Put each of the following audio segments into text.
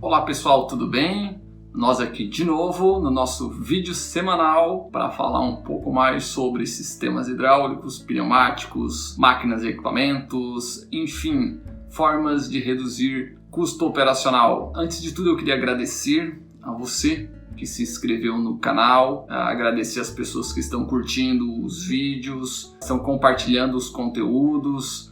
Olá pessoal, tudo bem? Nós aqui de novo no nosso vídeo semanal para falar um pouco mais sobre sistemas hidráulicos, pneumáticos, máquinas e equipamentos, enfim, formas de reduzir custo operacional. Antes de tudo eu queria agradecer a você que se inscreveu no canal, agradecer as pessoas que estão curtindo os vídeos, estão compartilhando os conteúdos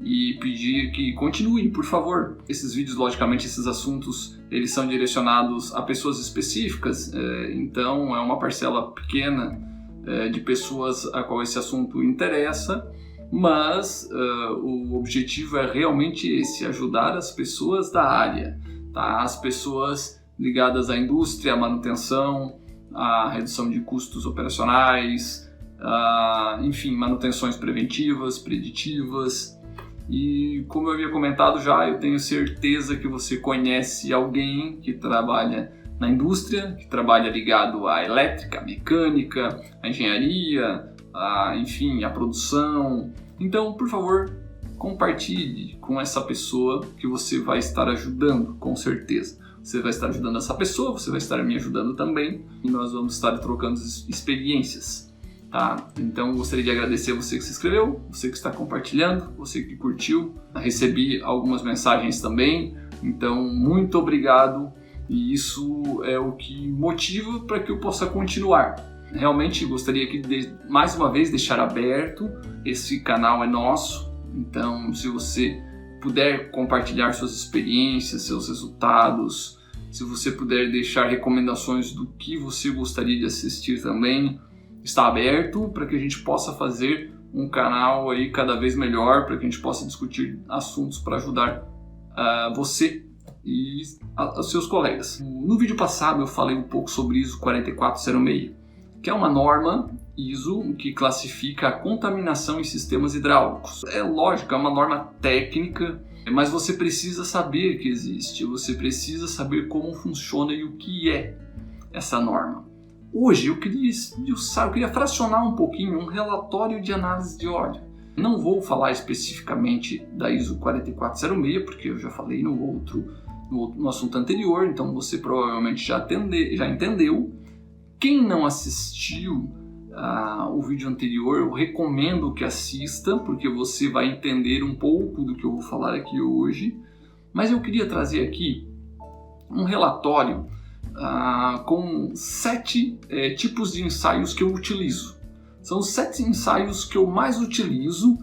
e pedir que continuem, por favor. Esses vídeos, logicamente, esses assuntos, eles são direcionados a pessoas específicas, então é uma parcela pequena de pessoas a qual esse assunto interessa, mas o objetivo é realmente esse, ajudar as pessoas da área, tá? As pessoas ligadas à indústria, à manutenção, à redução de custos operacionais, enfim, manutenções preventivas, preditivas. E como eu havia comentado já, eu tenho certeza que você conhece alguém que trabalha na indústria, que trabalha ligado à elétrica, à mecânica, à engenharia, enfim, à produção. Então, por favor, compartilhe com essa pessoa que você vai estar ajudando, com certeza. Você vai estar ajudando essa pessoa, você vai estar me ajudando também, e nós vamos estar trocando experiências. Tá? Então gostaria de agradecer você que se inscreveu, você que está compartilhando, você que curtiu. Recebi algumas mensagens também, então muito obrigado, e isso é o que motiva para que eu possa continuar. Realmente gostaria de mais uma vez deixar aberto, esse canal é nosso, então se você puder compartilhar suas experiências, seus resultados, se você puder deixar recomendações do que você gostaria de assistir também, está aberto para que a gente possa fazer um canal aí cada vez melhor, para que a gente possa discutir assuntos para ajudar você e os seus colegas. No vídeo passado eu falei um pouco sobre ISO 4406, que é uma norma ISO que classifica a contaminação em sistemas hidráulicos. É lógico, é uma norma técnica, mas você precisa saber que existe, você precisa saber como funciona e o que é essa norma. Hoje eu queria fracionar um pouquinho um relatório de análise de óleo. Não vou falar especificamente da ISO 4406, porque eu já falei no assunto anterior, então você provavelmente já entendeu. Quem não assistiu o vídeo anterior, eu recomendo que assista, porque você vai entender um pouco do que eu vou falar aqui hoje. Mas eu queria trazer aqui um relatório com 7 tipos de ensaios que eu utilizo. São os 7 ensaios que eu mais utilizo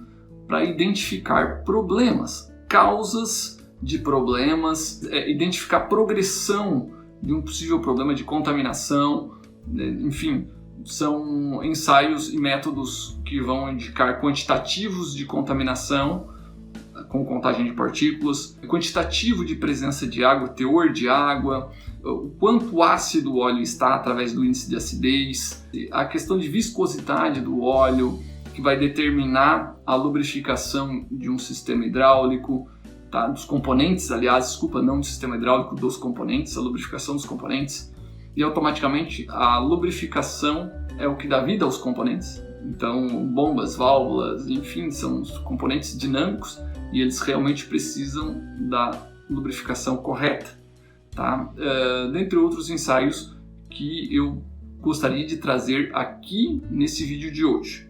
para identificar problemas, causas de problemas, identificar progressão de um possível problema de contaminação, enfim, são ensaios e métodos que vão indicar quantitativos de contaminação, com contagem de partículas, quantitativo de presença de água, teor de água, o quanto ácido o óleo está através do índice de acidez, a questão de viscosidade do óleo, que vai determinar a lubrificação de um sistema hidráulico, tá? Dos componentes, aliás, desculpa, não do sistema hidráulico, dos componentes, a lubrificação dos componentes, e automaticamente a lubrificação é o que dá vida aos componentes. Então, bombas, válvulas, enfim, são os componentes dinâmicos e eles realmente precisam da lubrificação correta, tá? Dentre outros ensaios que eu gostaria de trazer aqui nesse vídeo de hoje.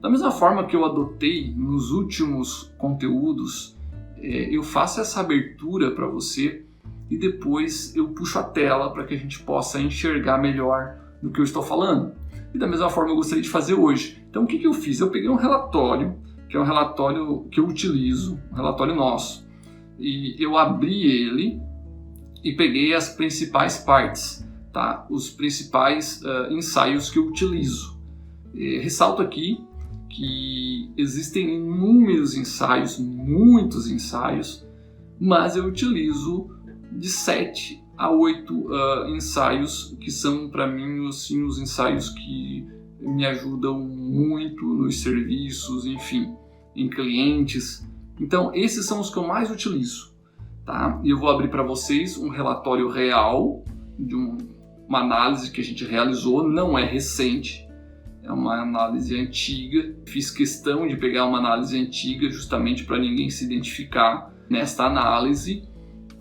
Da mesma forma que eu adotei nos últimos conteúdos, eu faço essa abertura para você e depois eu puxo a tela para que a gente possa enxergar melhor do que eu estou falando. E da mesma forma eu gostaria de fazer hoje. Então o que eu fiz? Eu peguei um relatório, que é um relatório que eu utilizo, um relatório nosso, e eu abri ele e peguei as principais partes, tá? Os principais ensaios que eu utilizo. Ressalto aqui que existem inúmeros ensaios, muitos ensaios, mas eu utilizo de 7 a 8 ensaios que são para mim assim, os ensaios que me ajudam muito nos serviços, enfim, em clientes. Então esses são os que eu mais utilizo, tá? E eu vou abrir para vocês um relatório real de uma análise que a gente realizou, não é recente, é uma análise antiga. Fiz questão de pegar uma análise antiga justamente para ninguém se identificar nesta análise,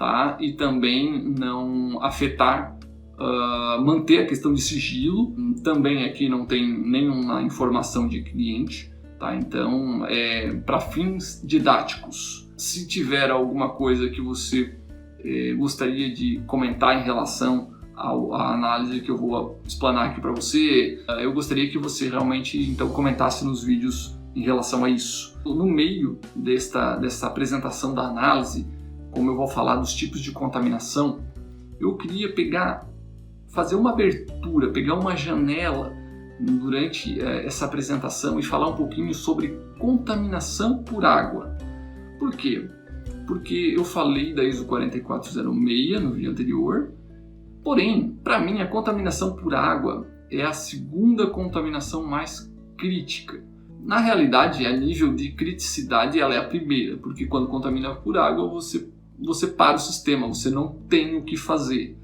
tá? E também não afetar, manter a questão de sigilo. Também aqui não tem nenhuma informação de cliente, tá? Então, para fins didáticos. Se tiver alguma coisa que você gostaria de comentar em relação à análise que eu vou explanar aqui para você, eu gostaria que você realmente então comentasse nos vídeos em relação a isso. No meio desta apresentação da análise, como eu vou falar dos tipos de contaminação, eu queria fazer uma abertura, pegar uma janela durante essa apresentação e falar um pouquinho sobre contaminação por água. Por quê? Porque eu falei da ISO 4406 no vídeo anterior, porém, para mim, a contaminação por água é a segunda contaminação mais crítica. Na realidade, a nível de criticidade, ela é a primeira, porque quando contamina por água, você para o sistema, você não tem o que fazer,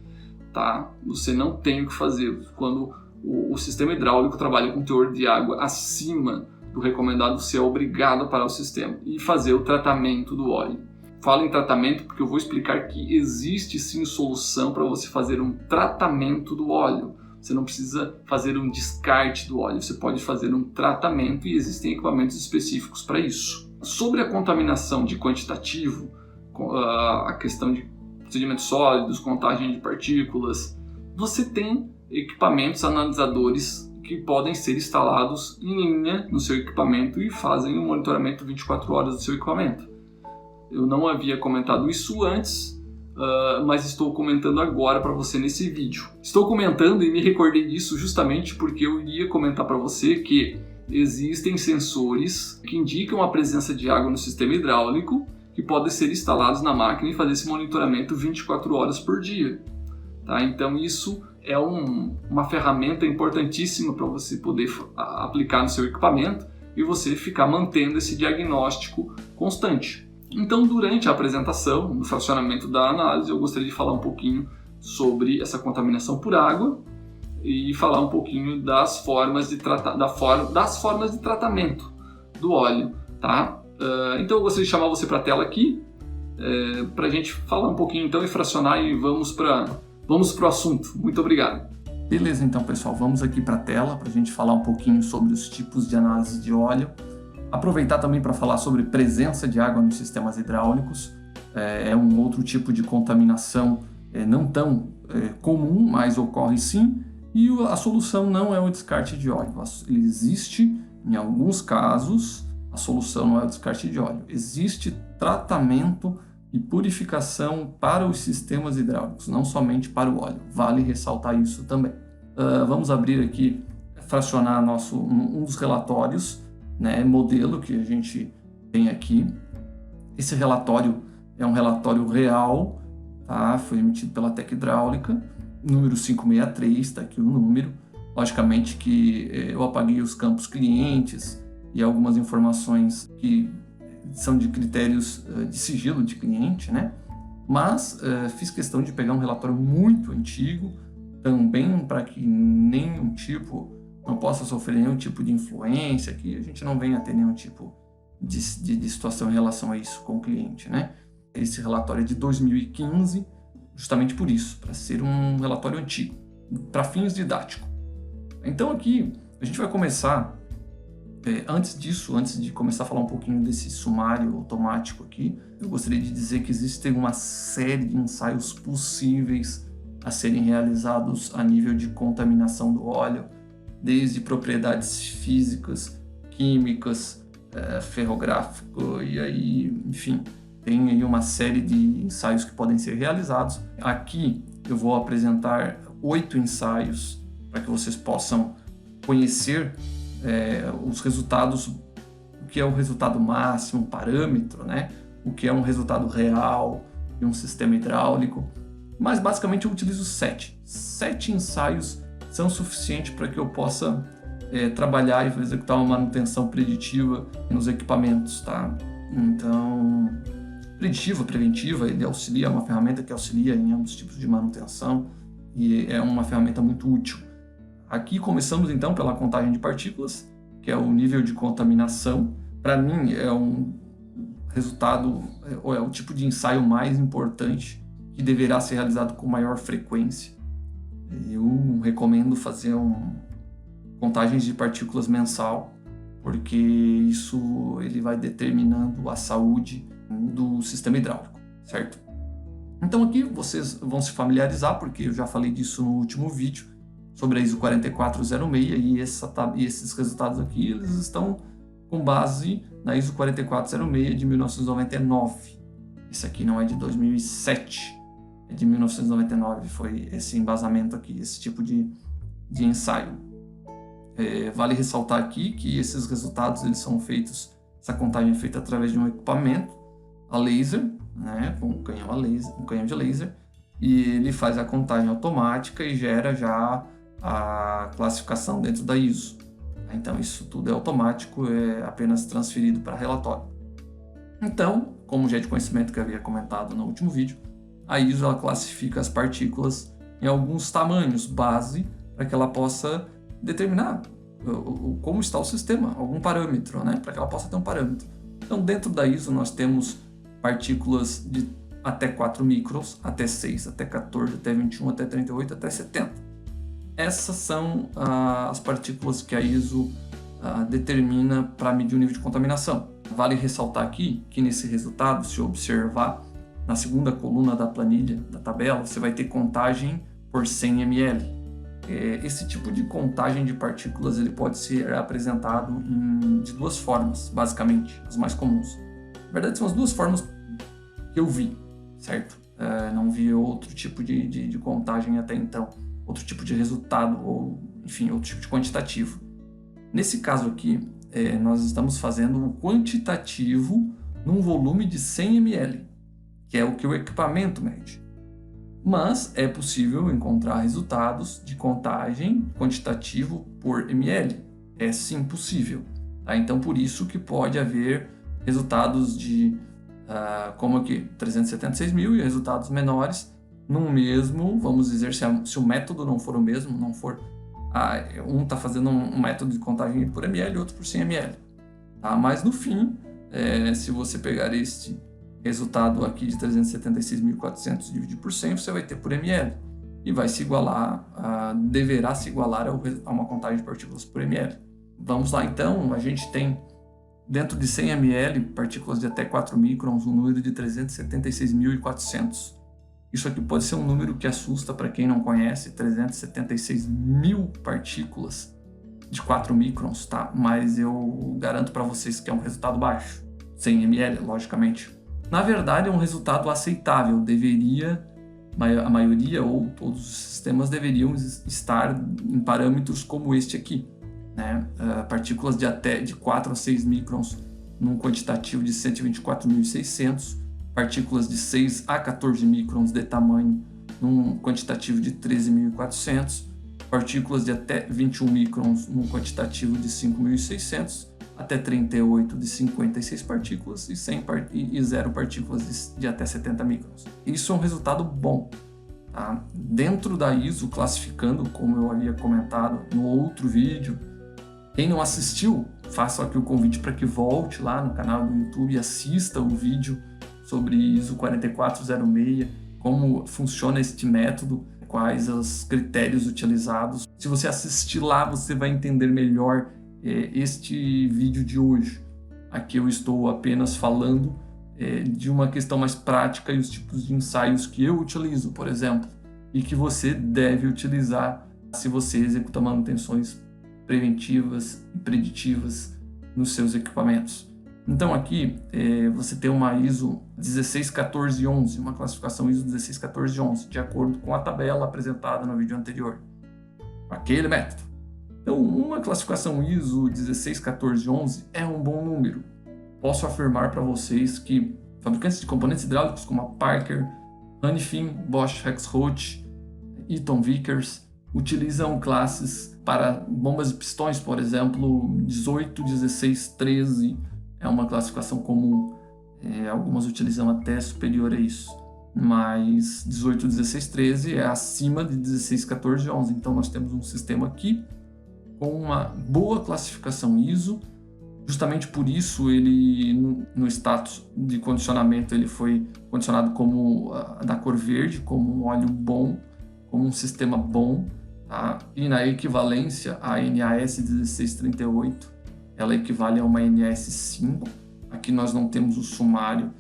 tá? Você não tem o que fazer. Quando o sistema hidráulico trabalha com teor de água acima do recomendado, você é obrigado a parar o sistema e fazer o tratamento do óleo. Falo em tratamento porque eu vou explicar que existe sim solução para você fazer um tratamento do óleo. Você não precisa fazer um descarte do óleo, você pode fazer um tratamento e existem equipamentos específicos para isso. Sobre a contaminação de quantitativo, a questão de sedimentos sólidos, contagem de partículas, você tem equipamentos analisadores que podem ser instalados em linha no seu equipamento e fazem um monitoramento 24 horas do seu equipamento. Eu não havia comentado isso antes, mas estou comentando agora para você nesse vídeo. Estou comentando e me recordei disso justamente porque eu iria comentar para você que existem sensores que indicam a presença de água no sistema hidráulico que podem ser instalados na máquina e fazer esse monitoramento 24 horas por dia. Tá? Então isso é uma ferramenta importantíssima para você poder aplicar no seu equipamento e você ficar mantendo esse diagnóstico constante. Então, durante a apresentação, no fracionamento da análise, eu gostaria de falar um pouquinho sobre essa contaminação por água e falar um pouquinho das formas de tratamento do óleo, tá? Então, eu gostaria de chamar você para a tela aqui, para a gente falar um pouquinho então e fracionar e vamos para o assunto. Muito obrigado. Beleza, então, pessoal, vamos aqui para a tela para a gente falar um pouquinho sobre os tipos de análise de óleo. Aproveitar também para falar sobre presença de água nos sistemas hidráulicos. É um outro tipo de contaminação não tão comum, mas ocorre sim. E a solução não é o descarte de óleo. Ele existe, em alguns casos, a solução não é o descarte de óleo. Existe tratamento e purificação para os sistemas hidráulicos, não somente para o óleo. Vale ressaltar isso também. Vamos abrir aqui, fracionar um dos relatórios, né, modelo que a gente tem aqui. Esse relatório é um relatório real, tá? Foi emitido pela Tec Hidráulica, número 563, está aqui o número. Logicamente que eu apaguei os campos clientes e algumas informações que são de critérios de sigilo de cliente, né? Mas fiz questão de pegar um relatório muito antigo, também para que nenhum tipo não possa sofrer nenhum tipo de influência, que a gente não venha a ter nenhum tipo de situação em relação a isso com o cliente, né? Esse relatório é de 2015, justamente por isso, para ser um relatório antigo, para fins didáticos. Então aqui a gente vai começar, antes de começar a falar um pouquinho desse sumário automático aqui, eu gostaria de dizer que existem uma série de ensaios possíveis a serem realizados a nível de contaminação do óleo, desde propriedades físicas, químicas, ferrográfico, e aí, enfim, tem aí uma série de ensaios que podem ser realizados. Aqui eu vou apresentar 8 ensaios para que vocês possam conhecer os resultados, o que é o resultado máximo, um parâmetro, né? O que é um resultado real de um sistema hidráulico. Mas basicamente eu utilizo 7 ensaios são suficientes para que eu possa trabalhar e executar uma manutenção preditiva nos equipamentos, tá? Então, preditiva, preventiva, ele auxilia, é uma ferramenta que auxilia em ambos tipos de manutenção e é uma ferramenta muito útil. Aqui começamos então pela contagem de partículas, que é o nível de contaminação. Para mim é um resultado, é o tipo de ensaio mais importante que deverá ser realizado com maior frequência. Eu recomendo fazer contagens de partículas mensal, porque isso ele vai determinando a saúde do sistema hidráulico, certo? Então aqui vocês vão se familiarizar, porque eu já falei disso no último vídeo, sobre a ISO 4406, e esses resultados aqui eles estão com base na ISO 4406 de 1999. Esse aqui não é de 2007, é de 1999, foi esse embasamento aqui, esse tipo de ensaio. Vale ressaltar aqui que esses resultados eles são feitos, essa contagem é feita através de um equipamento a laser, né, com um canhão de laser, e ele faz a contagem automática e gera já a classificação dentro da ISO. Então isso tudo é automático, é apenas transferido para relatório. Então, como já é de conhecimento que eu havia comentado no último vídeo, a ISO ela classifica as partículas em alguns tamanhos base para que ela possa determinar como está o sistema, algum parâmetro, né? Para que ela possa ter um parâmetro. Então, dentro da ISO nós temos partículas de até 4 microns, até 6, até 14, até 21, até 38, até 70. Essas são as partículas que a ISO determina para medir o nível de contaminação. Vale ressaltar aqui que nesse resultado, se observar, na segunda coluna da planilha, da tabela, você vai ter contagem por 100 ml. Esse tipo de contagem de partículas ele pode ser apresentado de duas formas, basicamente, as mais comuns. Na verdade, são as duas formas que eu vi, certo? Não vi outro tipo de contagem até então, outro tipo de resultado, ou enfim, outro tipo de quantitativo. Nesse caso aqui, nós estamos fazendo o quantitativo num volume de 100 ml, que é o que o equipamento mede. Mas é possível encontrar resultados de contagem quantitativo por ml. É sim possível. Tá? Então, por isso que pode haver resultados de, como aqui, 376 mil e resultados menores num mesmo, vamos dizer, se o método não for o mesmo, não for, um está fazendo um método de contagem por ml e outro por 100 ml. Tá? Mas no fim, se você pegar este resultado aqui de 376.400 dividir por 100, você vai ter por ml e vai se igualar, deverá se igualar a uma contagem de partículas por ml. Vamos lá então, a gente tem dentro de 100 ml partículas de até 4 microns, um número de 376.400. Isso aqui pode ser um número que assusta para quem não conhece, 376 mil partículas de 4 microns, tá? Mas eu garanto para vocês que é um resultado baixo, 100 ml, logicamente. Na verdade, é um resultado aceitável, a maioria ou todos os sistemas deveriam estar em parâmetros como este aqui, né? Partículas de 4 a 6 microns num quantitativo de 124.600, partículas de 6 a 14 microns de tamanho num quantitativo de 13.400, partículas de até 21 microns num quantitativo de 5.600, até 38 de 56 partículas e 0 partículas de até 70 microns. Isso é um resultado bom. Tá? Dentro da ISO, classificando, como eu havia comentado no outro vídeo, quem não assistiu, faço aqui o convite para que volte lá no canal do YouTube e assista o vídeo sobre ISO 4406, como funciona este método, quais os critérios utilizados. Se você assistir lá, você vai entender melhor este vídeo de hoje. Aqui eu estou apenas falando de uma questão mais prática e os tipos de ensaios que eu utilizo, por exemplo, e que você deve utilizar se você executa manutenções preventivas e preditivas nos seus equipamentos. Então aqui você tem uma ISO 1614111, uma classificação ISO 1614111, de acordo com a tabela apresentada no vídeo anterior. Aquele método. Então, uma classificação ISO 1614111 é um bom número. Posso afirmar para vocês que fabricantes de componentes hidráulicos como a Parker, Hanifin, Bosch Rexroth, Eaton Vickers utilizam classes para bombas de pistões, por exemplo, 18, 16, 13 é uma classificação comum. Algumas utilizam até superior a isso, mas 18, 16, 13 é acima de 16, 14, 11. Então nós temos um sistema aqui com uma boa classificação ISO, Justamente por isso, ele no status de condicionamento, ele foi condicionado como da cor verde, como um óleo bom, como um sistema bom, tá? E na equivalência, a NAS 1638, ela equivale a uma NAS 5. Aqui nós não temos o sumário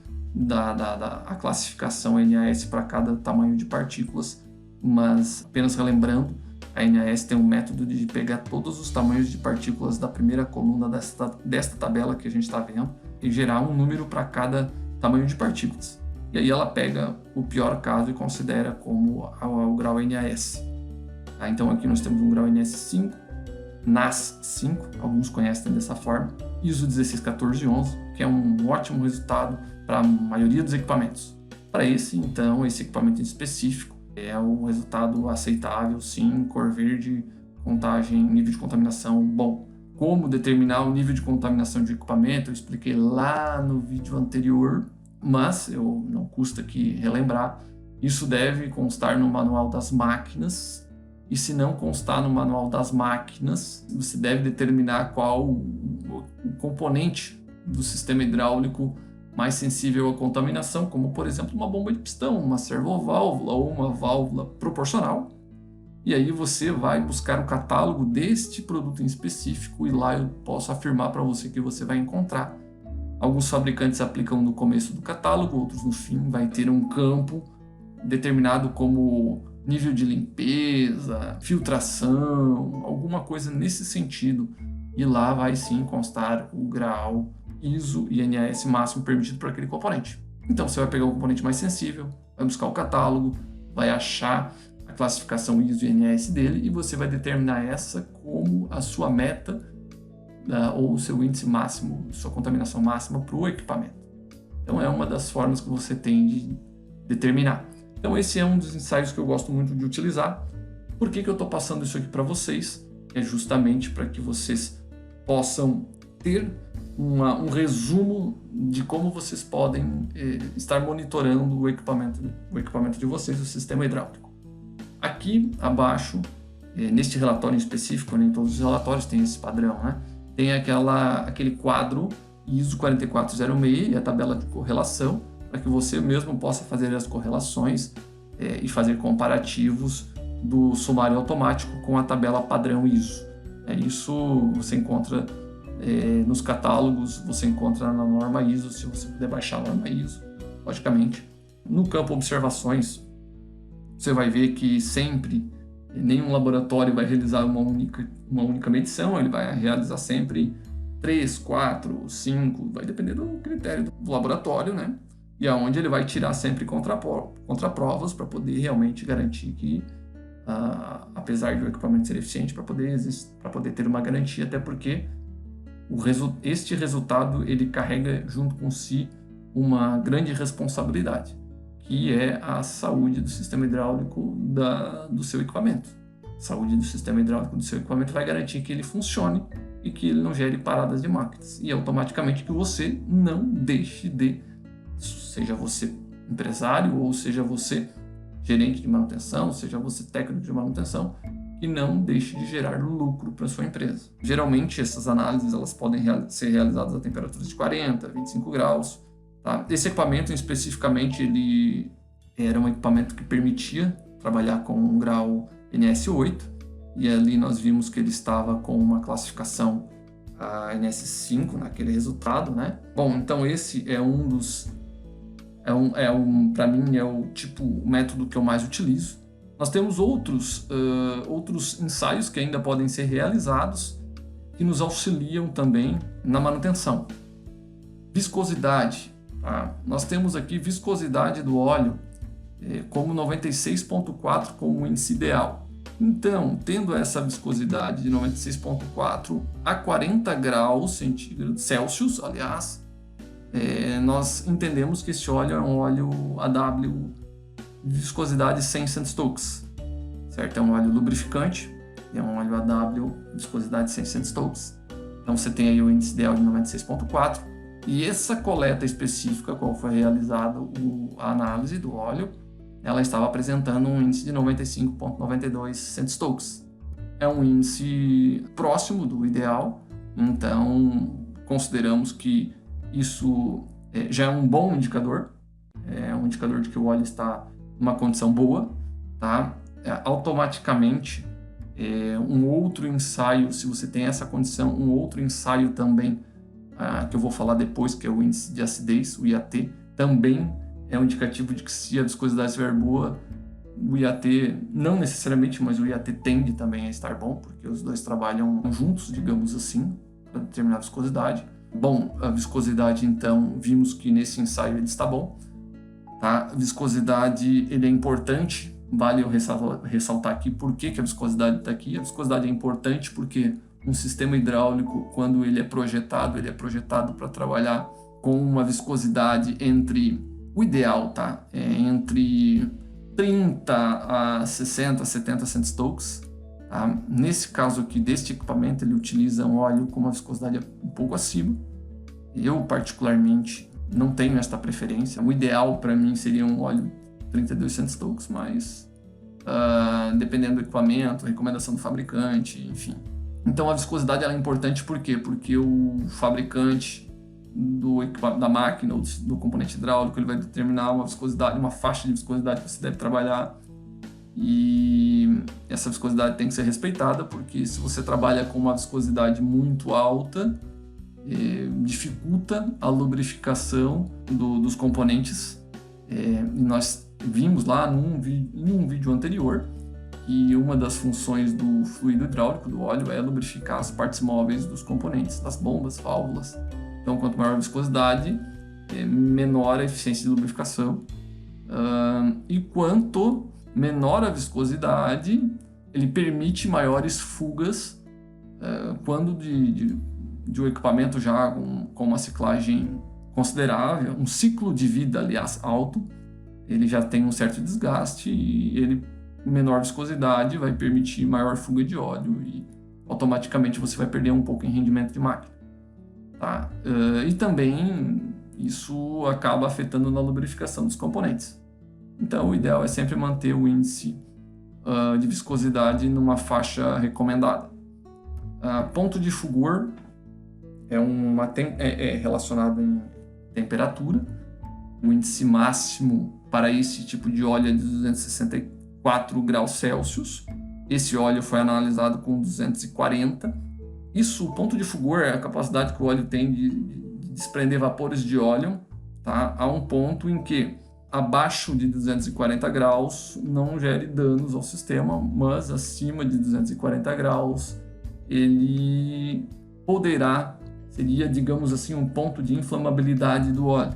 a classificação NAS para cada tamanho de partículas, mas apenas relembrando, a NAS tem um método de pegar todos os tamanhos de partículas da primeira coluna desta tabela que a gente está vendo e gerar um número para cada tamanho de partículas. E aí ela pega o pior caso e considera como o grau NAS. Tá? Então aqui nós temos um grau NAS 5, NAS 5, alguns conhecem dessa forma, ISO 16141, que é um ótimo resultado para a maioria dos equipamentos. Para esse equipamento em específico, é um resultado aceitável, sim, cor verde, contagem, nível de contaminação bom. Como determinar o nível de contaminação de equipamento, eu expliquei lá no vídeo anterior, mas não custa aqui relembrar, isso deve constar no manual das máquinas, e se não constar no manual das máquinas, você deve determinar qual o componente do sistema hidráulico mais sensível à contaminação, como por exemplo uma bomba de pistão, uma servoválvula ou uma válvula proporcional. E aí você vai buscar o catálogo deste produto em específico e lá eu posso afirmar para você que você vai encontrar. Alguns fabricantes aplicam no começo do catálogo, outros no fim. Vai ter um campo determinado como nível de limpeza, filtração, alguma coisa nesse sentido. E lá vai sim constar o grau, ISO e NAS máximo permitido para aquele componente. Então você vai pegar o componente mais sensível, vai buscar o catálogo, vai achar a classificação ISO e NAS dele e você vai determinar essa como a sua meta ou o seu índice máximo, sua contaminação máxima para o equipamento. Então é uma das formas que você tem de determinar. Então esse é um dos ensaios que eu gosto muito de utilizar. Por que eu estou passando isso aqui para vocês? É justamente para que vocês possam ter um resumo de como vocês podem estar monitorando o equipamento de vocês, o sistema hidráulico. Aqui abaixo, neste relatório em específico, nem todos os relatórios têm esse padrão, né? Tem aquele quadro ISO 4406 e a tabela de correlação, para que você mesmo possa fazer as correlações e fazer comparativos do sumário automático com a tabela padrão ISO. Isso você encontra nos catálogos, você encontra na norma ISO, se você puder baixar a norma ISO, logicamente. No campo observações, você vai ver que sempre nenhum laboratório vai realizar uma única medição, ele vai realizar sempre 3, 4, 5, vai depender do critério do laboratório, né? E aonde ele vai tirar sempre contraprovas para poder realmente garantir que, apesar do equipamento ser eficiente, para poder ter uma garantia, até porque este resultado ele carrega junto com si uma grande responsabilidade, que é a saúde do sistema hidráulico do seu equipamento. A saúde do sistema hidráulico do seu equipamento vai garantir que ele funcione e que ele não gere paradas de máquinas. E automaticamente que você não deixe seja você empresário ou seja você gerente de manutenção, seja você técnico de manutenção, que não deixe de gerar lucro para a sua empresa. Geralmente essas análises elas podem ser realizadas a temperaturas de 40, 25 graus. Tá? Esse equipamento especificamente ele era um equipamento que permitia trabalhar com um grau NAS 8 e ali nós vimos que ele estava com uma classificação NAS 5 naquele resultado, né? Bom, então esse é para mim é o método que eu mais utilizo. Nós temos outros ensaios que ainda podem ser realizados que nos auxiliam também na manutenção. Viscosidade. Tá? Nós temos aqui viscosidade do óleo como 96,4 como índice ideal. Então, tendo essa viscosidade de 96,4 a 40 graus Celsius, aliás, nós entendemos que esse óleo é um óleo AW viscosidade 100 centstokes, certo? É um óleo lubrificante, é um óleo AW viscosidade 100 centstokes. Então você tem aí o índice ideal de 96,4 e essa coleta específica, qual foi realizada a análise do óleo, ela estava apresentando um índice de 95,92 centstokes. É um índice próximo do ideal, então consideramos que isso já é um bom indicador, é um indicador de que o óleo está numa condição boa, tá? Automaticamente, um outro ensaio, se você tem essa condição, um outro ensaio também, que eu vou falar depois, que é o índice de acidez, o IAT, também é um indicativo de que se a viscosidade estiver boa, o IAT, não necessariamente, mas o IAT tende também a estar bom, porque os dois trabalham juntos, digamos assim, para determinar a viscosidade. Bom, a viscosidade, então, vimos que nesse ensaio ele está bom. Tá? A viscosidade ele é importante, vale eu ressaltar aqui por que a viscosidade está aqui. A viscosidade é importante porque um sistema hidráulico, quando ele é projetado para trabalhar com uma viscosidade entre, o ideal, tá? Entre 30 a 60, 70 centistokes. Tá? Nesse caso aqui, deste equipamento, ele utiliza um óleo com uma viscosidade um pouco acima. Eu, particularmente, não tenho esta preferência. O ideal para mim seria um óleo 32 centistokes, mas dependendo do equipamento, recomendação do fabricante, enfim. Então a viscosidade ela é importante por quê? Porque o fabricante da máquina ou do componente hidráulico ele vai determinar uma viscosidade, uma faixa de viscosidade que você deve trabalhar, e essa viscosidade tem que ser respeitada, porque se você trabalha com uma viscosidade muito alta, dificulta a lubrificação dos componentes. E nós vimos lá em um vídeo anterior que uma das funções do fluido hidráulico, do óleo, é lubrificar as partes móveis dos componentes, das bombas, válvulas. Então, quanto maior a viscosidade, menor a eficiência de lubrificação. E quanto menor a viscosidade, ele permite maiores fugas quando de um equipamento já com uma ciclagem considerável, um ciclo de vida, aliás, alto, ele já tem um certo desgaste e menor viscosidade vai permitir maior fuga de óleo e automaticamente você vai perder um pouco em rendimento de máquina. Tá? E também isso acaba afetando na lubrificação dos componentes. Então o ideal é sempre manter o índice de viscosidade numa faixa recomendada. Ponto de fulgor é relacionado em temperatura. O índice máximo para esse tipo de óleo é de 264 graus Celsius. Esse óleo foi analisado com 240. O ponto de fulgor é a capacidade que o óleo tem de desprender vapores de óleo, tá? A um ponto em que abaixo de 240 graus não gere danos ao sistema, mas acima de 240 graus ele seria, digamos assim, um ponto de inflamabilidade do óleo.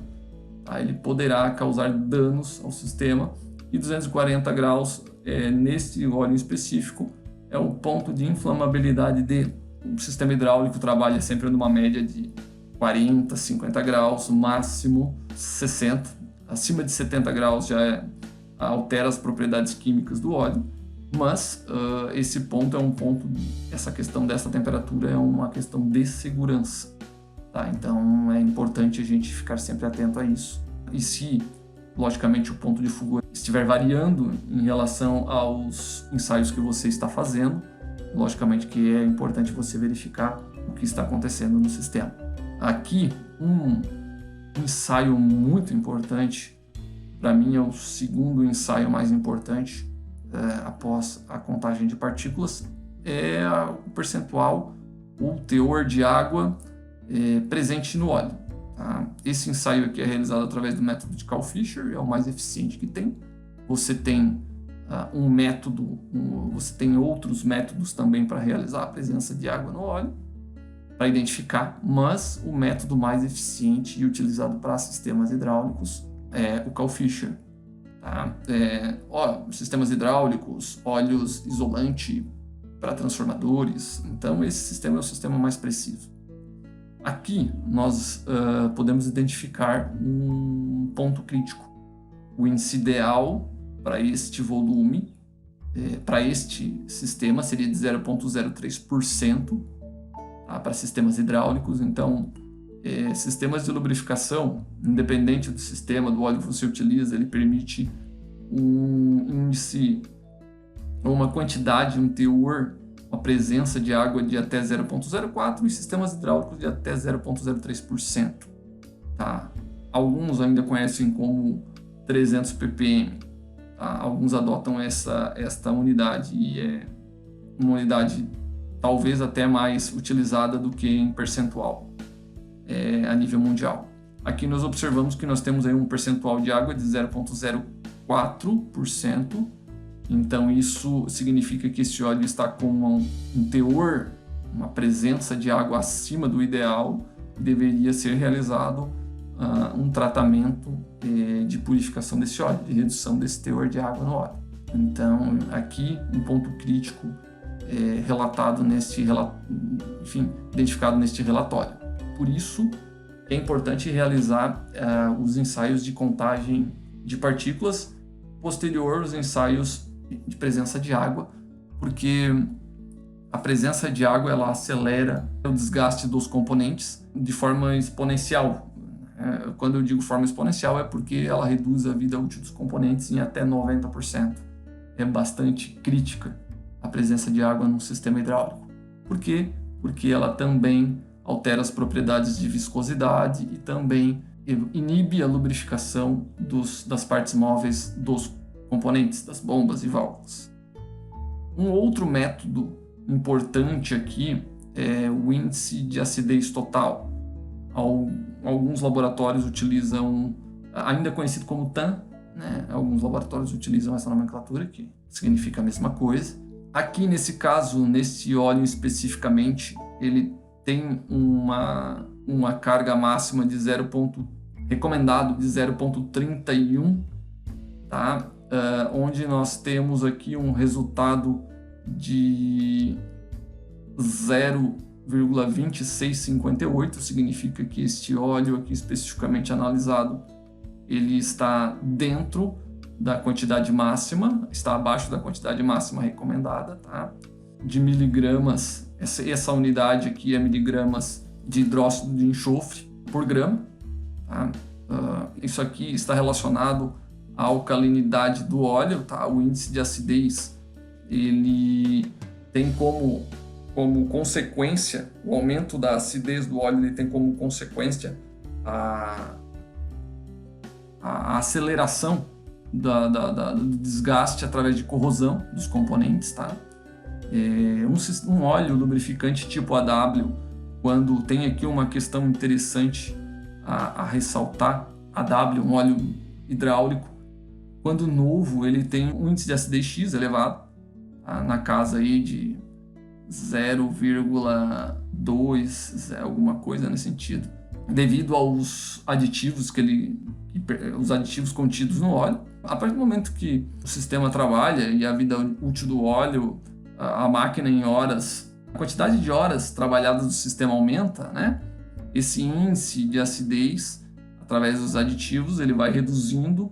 Tá? Ele poderá causar danos ao sistema, e 240 graus, nesse óleo específico, é o ponto de inflamabilidade dele. O sistema hidráulico trabalha sempre numa média de 40, 50 graus, máximo 60. Acima de 70 graus já altera as propriedades químicas do óleo, mas esse ponto essa questão dessa temperatura é uma questão de segurança. Tá? Então é importante a gente ficar sempre atento a isso. E se, logicamente, o ponto de fulgor estiver variando em relação aos ensaios que você está fazendo, logicamente que é importante você verificar o que está acontecendo no sistema. Aqui, um ensaio muito importante, para mim é o segundo ensaio mais importante após a contagem de partículas, é o percentual, o teor de água presente no óleo. Tá? Esse ensaio aqui é realizado através do método de Carl-Fischer, é o mais eficiente que tem. Você tem um método, você tem outros métodos também para realizar a presença de água no óleo, para identificar, mas o método mais eficiente e utilizado para sistemas hidráulicos é o Carl-Fischer. Tá? Sistemas hidráulicos, óleos isolante para transformadores, então esse sistema é o sistema mais preciso. Aqui nós podemos identificar um ponto crítico. O índice ideal para este volume, para este sistema, seria de 0,03%, tá? Para sistemas hidráulicos. Então, sistemas de lubrificação, independente do sistema, do óleo que você utiliza, ele permite um índice, uma quantidade, um teor a presença de água de até 0,04 e sistemas hidráulicos de até 0,03%. Tá? Alguns ainda conhecem como 300 ppm. Tá? Alguns adotam esta unidade e é uma unidade talvez até mais utilizada do que em percentual a nível mundial. Aqui nós observamos que nós temos aí um percentual de água de 0,04%. Então isso significa que esse óleo está com um teor, uma presença de água acima do ideal. Deveria ser realizado um tratamento de purificação desse óleo, de redução desse teor de água no óleo. Então aqui um ponto crítico identificado neste relatório. Por isso é importante realizar os ensaios de contagem de partículas posterior aos ensaios de presença de água, porque a presença de água ela acelera o desgaste dos componentes de forma exponencial. Quando eu digo forma exponencial é porque ela reduz a vida útil dos componentes em até 90%. É bastante crítica a presença de água num sistema hidráulico. Por quê? Porque ela também altera as propriedades de viscosidade e também inibe a lubrificação das partes móveis dos componentes, das bombas e válvulas. Um outro método importante aqui é o índice de acidez total. Alguns laboratórios utilizam, ainda conhecido como TAM, né? Alguns laboratórios utilizam essa nomenclatura, que significa a mesma coisa. Aqui, nesse caso, nesse óleo especificamente, ele tem uma carga máxima de recomendado de 0,31, tá? Onde nós temos aqui um resultado de 0,2658, significa que este óleo aqui especificamente analisado, ele está dentro da quantidade máxima, está abaixo da quantidade máxima recomendada, tá? De miligramas, essa unidade aqui é miligramas de hidróxido de enxofre por grama, tá? Isso aqui está relacionado à alcalinidade do óleo, tá? O índice de acidez, ele tem como consequência, o aumento da acidez do óleo, ele tem como consequência a aceleração do desgaste através de corrosão dos componentes, tá? Um óleo lubrificante tipo AW, quando tem aqui uma questão interessante a ressaltar, AW, um óleo hidráulico, quando novo, ele tem um índice de acidez X elevado, tá? Na casa aí de 0,2, alguma coisa nesse sentido, devido aos aditivos os aditivos contidos no óleo. A partir do momento que o sistema trabalha e a vida útil do óleo, a máquina em horas, a quantidade de horas trabalhadas do sistema aumenta, né? Esse índice de acidez, através dos aditivos, ele vai reduzindo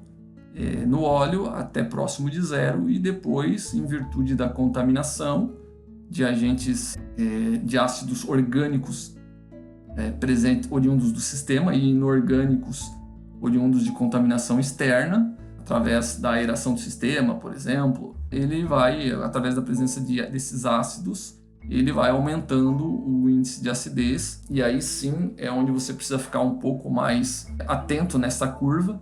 no óleo até próximo de zero, e depois, em virtude da contaminação de agentes de ácidos orgânicos presentes, oriundos do sistema, e inorgânicos oriundos de contaminação externa, através da aeração do sistema, por exemplo, ele vai, através da presença desses ácidos, ele vai aumentando o índice de acidez, e aí sim é onde você precisa ficar um pouco mais atento nessa curva,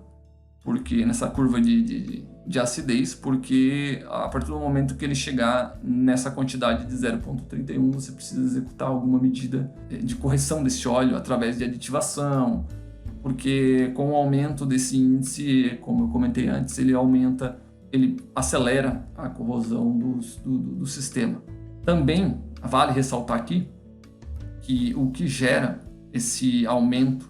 porque nessa curva de acidez, porque a partir do momento que ele chegar nessa quantidade de 0,31, você precisa executar alguma medida de correção desse óleo através de aditivação, porque com o aumento desse índice, como eu comentei antes, ele acelera a corrosão do sistema. Também vale ressaltar aqui que o que gera esse aumento,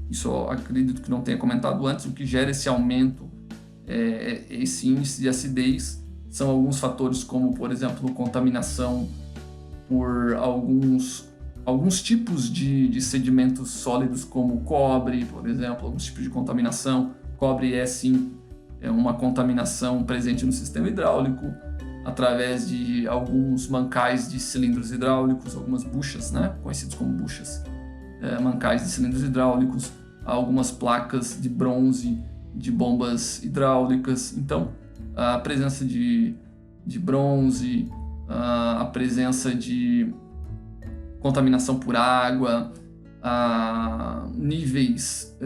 isso eu acredito que não tenha comentado antes, o que gera esse aumento, esse índice de acidez, são alguns fatores como, por exemplo, contaminação por alguns tipos de sedimentos sólidos, como cobre, por exemplo, alguns tipos de contaminação. Cobre é sim uma contaminação presente no sistema hidráulico, através de alguns mancais de cilindros hidráulicos, algumas buchas, né, conhecidos como buchas, mancais de cilindros hidráulicos, algumas placas de bronze de bombas hidráulicas. Então, a presença de bronze, a presença de contaminação por água, níveis,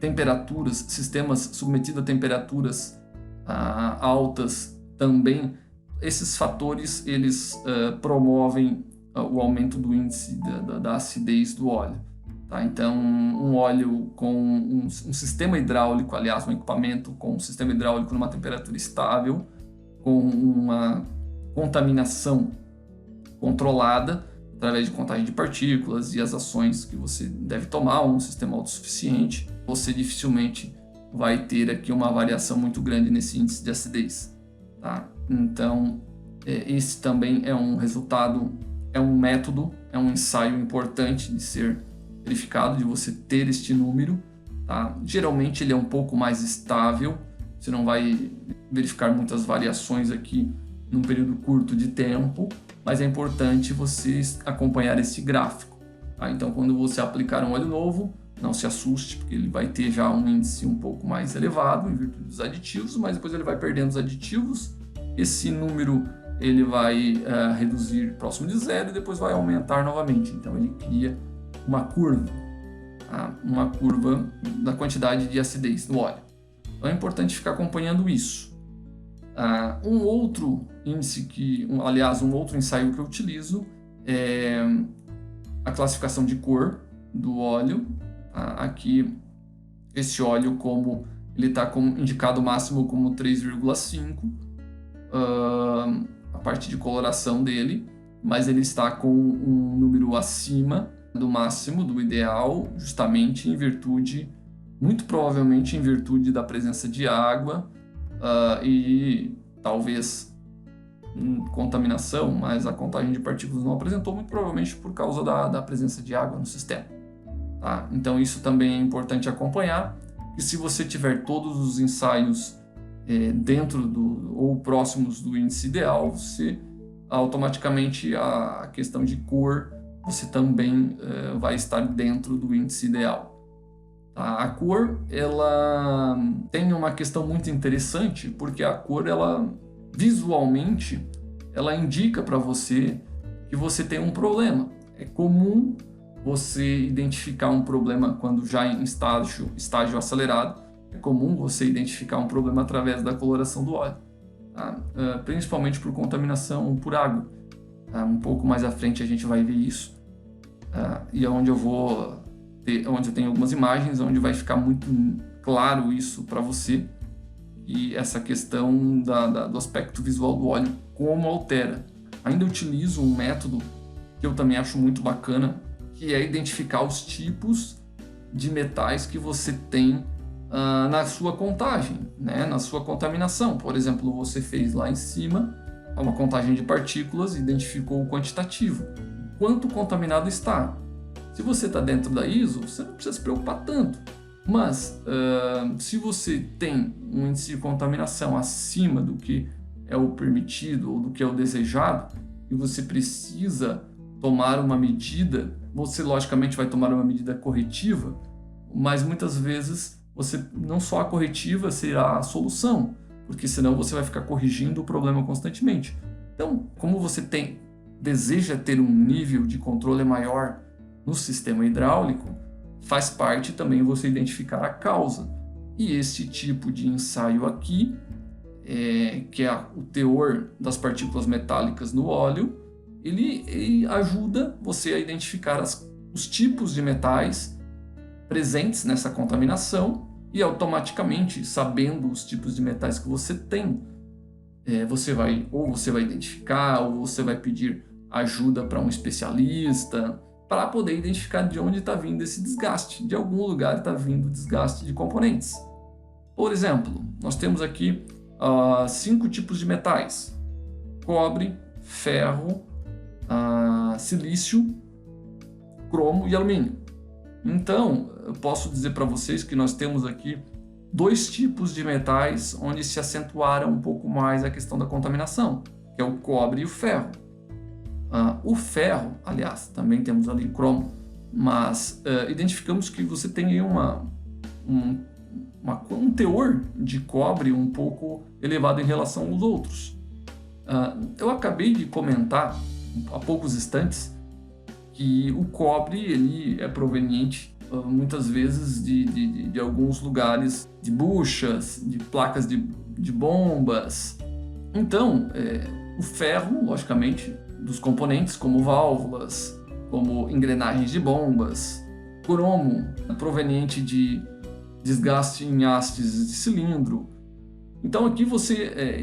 temperaturas, sistemas submetidos a temperaturas altas também. Esses fatores eles promovem o aumento do índice da acidez do óleo. Tá? Então, um óleo com um sistema hidráulico, aliás, um equipamento com um sistema hidráulico numa temperatura estável, com uma contaminação controlada, através de contagem de partículas e as ações que você deve tomar, um sistema autossuficiente, você dificilmente vai ter aqui uma variação muito grande nesse índice de acidez. Tá? Então, esse também é um resultado, é um método, é um ensaio importante de ser verificado, de você ter este número. Tá? Geralmente ele é um pouco mais estável, você não vai verificar muitas variações aqui num período curto de tempo, mas é importante você acompanhar esse gráfico. Tá? Então, quando você aplicar um óleo novo, não se assuste, porque ele vai ter já um índice um pouco mais elevado em virtude dos aditivos, mas depois ele vai perdendo os aditivos, esse número ele vai reduzir próximo de zero e depois vai aumentar novamente. Então, ele cria uma curva da quantidade de acidez do óleo. Então, é importante ficar acompanhando isso. Um outro índice um outro ensaio que eu utilizo é a classificação de cor do óleo. Aqui, esse óleo, como ele está indicado máximo como 3,5, a parte de coloração dele, mas ele está com um número acima do máximo, do ideal, justamente muito provavelmente em virtude da presença de água, e talvez contaminação, mas a contagem de partículas não apresentou, muito provavelmente por causa da presença de água no sistema. Tá? Então isso também é importante acompanhar, e se você tiver todos os ensaios dentro ou próximos do índice ideal, você automaticamente a questão de cor, você também vai estar dentro do índice ideal. A cor, ela tem uma questão muito interessante, porque a cor, visualmente, ela indica para você que você tem um problema. É comum você identificar um problema quando já em estágio acelerado. É comum você identificar um problema através da coloração do óleo, tá? Principalmente por contaminação por água. Um pouco mais à frente a gente vai ver isso. E é onde onde eu tenho algumas imagens onde vai ficar muito claro isso para você, e essa questão do aspecto visual do óleo, como altera. Ainda utilizo um método que eu também acho muito bacana, que é identificar os tipos de metais que você tem na sua contagem, né? Na sua contaminação. Por exemplo, você fez lá em cima uma contagem de partículas e identificou o quantitativo, quanto contaminado está. Se você está dentro da ISO, você não precisa se preocupar tanto. Mas, se você tem um índice de contaminação acima do que é o permitido ou do que é o desejado, e você precisa tomar uma medida, você logicamente vai tomar uma medida corretiva, mas muitas vezes não só a corretiva será a solução, porque senão você vai ficar corrigindo o problema constantemente. Então, como você deseja ter um nível de controle maior no sistema hidráulico, faz parte também você identificar a causa. E esse tipo de ensaio aqui, que é o teor das partículas metálicas no óleo, ele ajuda você a identificar os tipos de metais presentes nessa contaminação, e automaticamente, sabendo os tipos de metais que você tem, você vai identificar, ou você vai pedir ajuda para um especialista, para poder identificar de onde está vindo esse desgaste. De algum lugar está vindo o desgaste de componentes. Por exemplo, nós temos aqui 5 tipos de metais: cobre, ferro, silício, cromo e alumínio. Então, eu posso dizer para vocês que nós temos aqui 2 tipos de metais onde se acentuaram um pouco mais a questão da contaminação, que é o cobre e o ferro. O ferro, aliás, também temos ali cromo, mas identificamos que você tem aí um teor de cobre um pouco elevado em relação aos outros. Eu acabei de comentar há poucos instantes que o cobre ele é proveniente muitas vezes de alguns lugares, de buchas, de placas de bombas. Então, o ferro, logicamente, dos componentes como válvulas, como engrenagens de bombas, cromo, proveniente de desgaste em hastes de cilindro. Então aqui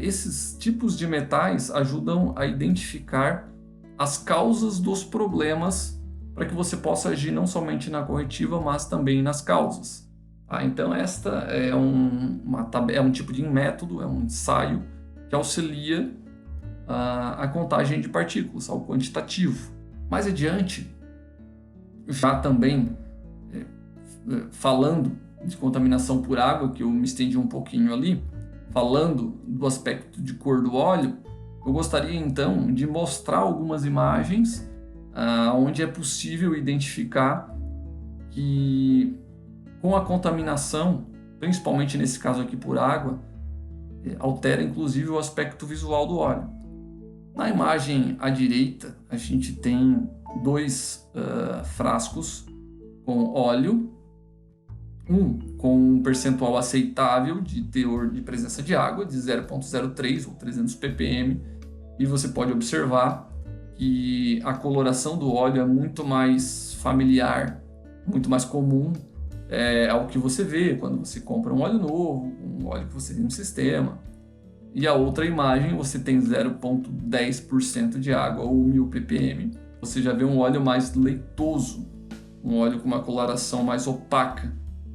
esses tipos de metais ajudam a identificar as causas dos problemas para que você possa agir não somente na corretiva, mas também nas causas. Então esta é um tipo de método, é um ensaio que auxilia a contagem de partículas, ao quantitativo. Mais adiante, já também falando de contaminação por água, que eu me estendi um pouquinho ali, falando do aspecto de cor do óleo, eu gostaria então de mostrar algumas imagens onde é possível identificar que com a contaminação, principalmente nesse caso aqui por água, altera inclusive o aspecto visual do óleo. Na imagem à direita, a gente tem dois frascos com óleo, um com um percentual aceitável de teor de presença de água, de 0,03 ou 300 ppm, e você pode observar que a coloração do óleo é muito mais familiar, muito mais comum ao que você vê quando você compra um óleo novo, um óleo que você tem no sistema. E a outra imagem você tem 0,10% de água ou 1000 ppm. Você já vê um óleo mais leitoso, um óleo com uma coloração mais opaca,